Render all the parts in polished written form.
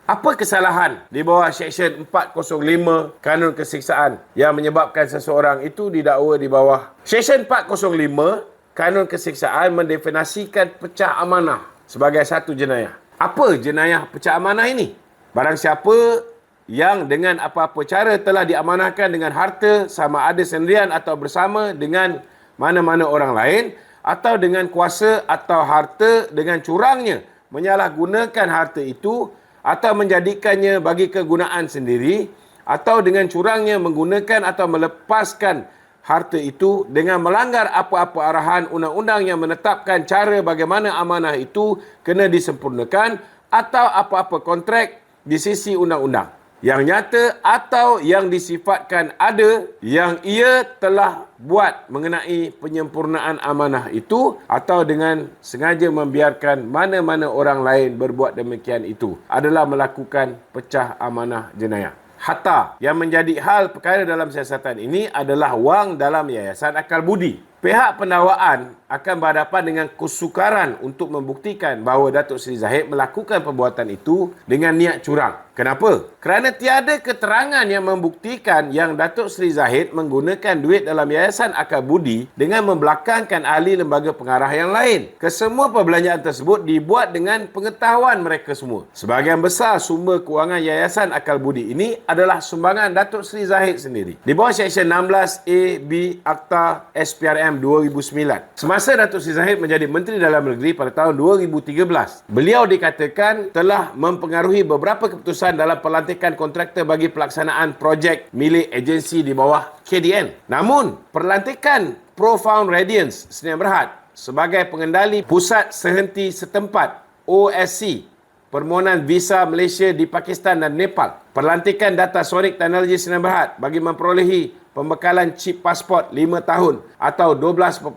Apa kesalahan di bawah Seksyen 405 Kanun Keseksaan yang menyebabkan seseorang itu didakwa di bawah Seksyen 405 Kanun Keseksaan mendefinisikan pecah amanah sebagai satu jenayah. Apa jenayah pecah amanah ini? Barang siapa yang dengan apa-apa cara telah diamanahkan dengan harta sama ada sendirian atau bersama dengan mana-mana orang lain atau dengan kuasa atau harta dengan curangnya menyalahgunakan harta itu atau menjadikannya bagi kegunaan sendiri atau dengan curangnya menggunakan atau melepaskan harta itu dengan melanggar apa-apa arahan undang-undang yang menetapkan cara bagaimana amanah itu kena disempurnakan atau apa-apa kontrak di sisi undang-undang yang nyata atau yang disifatkan ada yang ia telah buat mengenai penyempurnaan amanah itu atau dengan sengaja membiarkan mana-mana orang lain berbuat demikian itu adalah melakukan pecah amanah jenayah. Hatta yang menjadi hal perkara dalam siasatan ini adalah wang dalam yayasan akal budi. Pihak pendakwaan akan berhadapan dengan kesukaran untuk membuktikan bahawa Datuk Seri Zahid melakukan perbuatan itu dengan niat curang. Kenapa? Kerana tiada keterangan yang membuktikan yang Datuk Seri Zahid menggunakan duit dalam yayasan akal budi dengan membelakangkan ahli lembaga pengarah yang lain. Kesemua perbelanjaan tersebut dibuat dengan pengetahuan mereka semua. Sebahagian besar sumber kewangan yayasan akal budi ini adalah sumbangan Datuk Seri Zahid sendiri. Di bawah Seksyen 16A, B, Akta SPRM 2009. Semasa Datuk Seri Zahid menjadi Menteri Dalam Negeri pada tahun 2013, beliau dikatakan telah mempengaruhi beberapa keputusan dalam pelantikan kontraktor bagi pelaksanaan projek milik agensi di bawah KDN. Namun, pelantikan Profound Radiance Sdn Bhd sebagai pengendali pusat sehenti setempat OSC permohonan visa Malaysia di Pakistan dan Nepal, pelantikan Data Sonic Technology Sdn Bhd bagi memperolehi pembekalan chip pasport 5 tahun atau 12.5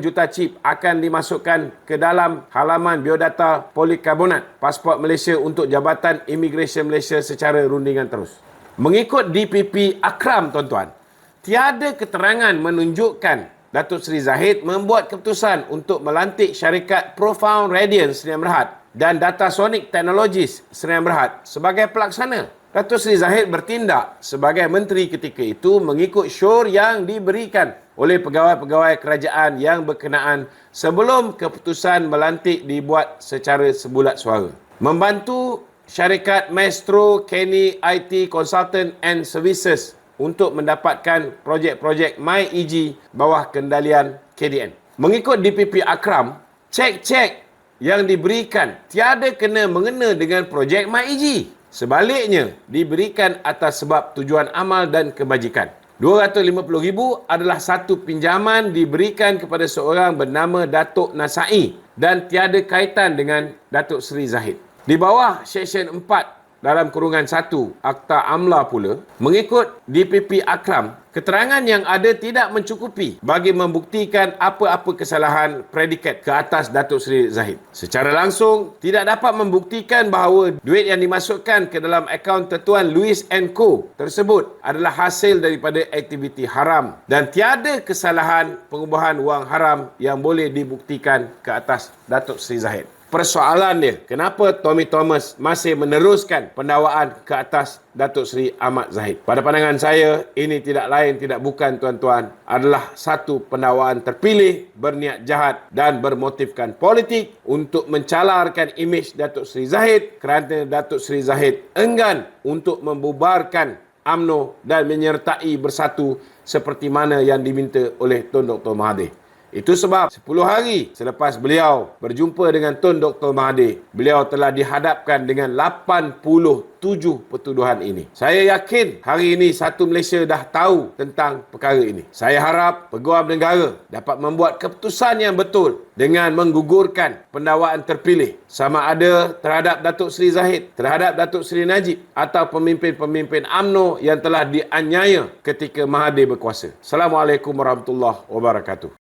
juta chip akan dimasukkan ke dalam halaman biodata polikarbonat pasport Malaysia untuk Jabatan Imigresen Malaysia secara rundingan terus. Mengikut DPP Akram, tuan-tuan, tiada keterangan menunjukkan Datuk Seri Zahid membuat keputusan untuk melantik syarikat Profound Radiance Sdn Bhd dan Data Sonic Technologies Sdn Bhd sebagai pelaksana. Datuk Seri Zahid bertindak sebagai menteri ketika itu mengikut syur yang diberikan oleh pegawai-pegawai kerajaan yang berkenaan sebelum keputusan melantik dibuat secara sebulat suara. Membantu syarikat Maestro Kenny IT Consultant and Services untuk mendapatkan projek-projek MyEG bawah kendalian KDN. Mengikut DPP Akram, cek-cek yang diberikan tiada kena mengena dengan projek MyEG. Sebaliknya, diberikan atas sebab tujuan amal dan kebajikan. RM250,000 adalah satu pinjaman diberikan kepada seorang bernama Datuk Nasai dan tiada kaitan dengan Datuk Seri Zahid. Di bawah Seksyen 4 dalam kurungan 1 Akta Amla pula, mengikut DPP Akram, keterangan yang ada tidak mencukupi bagi membuktikan apa-apa kesalahan predikat ke atas Datuk Seri Zahid. Secara langsung, tidak dapat membuktikan bahawa duit yang dimasukkan ke dalam akaun Tuan Louis & Co tersebut adalah hasil daripada aktiviti haram dan tiada kesalahan pengubahan wang haram yang boleh dibuktikan ke atas Datuk Seri Zahid. Persoalan dia, kenapa Tommy Thomas masih meneruskan pendakwaan ke atas Datuk Seri Ahmad Zahid? Pada pandangan saya, ini tidak lain tidak bukan, tuan-tuan, adalah satu pendakwaan terpilih, berniat jahat dan bermotifkan politik untuk mencalarkan imej Datuk Seri Zahid kerana Datuk Seri Zahid enggan untuk membubarkan UMNO dan menyertai bersatu seperti mana yang diminta oleh Tun Dr. Mahathir. Itu sebab 10 hari selepas beliau berjumpa dengan Tun Dr. Mahathir, beliau telah dihadapkan dengan 87 pertuduhan ini. Saya yakin hari ini satu Malaysia dah tahu tentang perkara ini. Saya harap Peguam Negara dapat membuat keputusan yang betul dengan menggugurkan pendakwaan terpilih sama ada terhadap Datuk Seri Zahid, terhadap Datuk Seri Najib atau pemimpin-pemimpin UMNO yang telah dianiaya ketika Mahathir berkuasa. Assalamualaikum warahmatullahi wabarakatuh.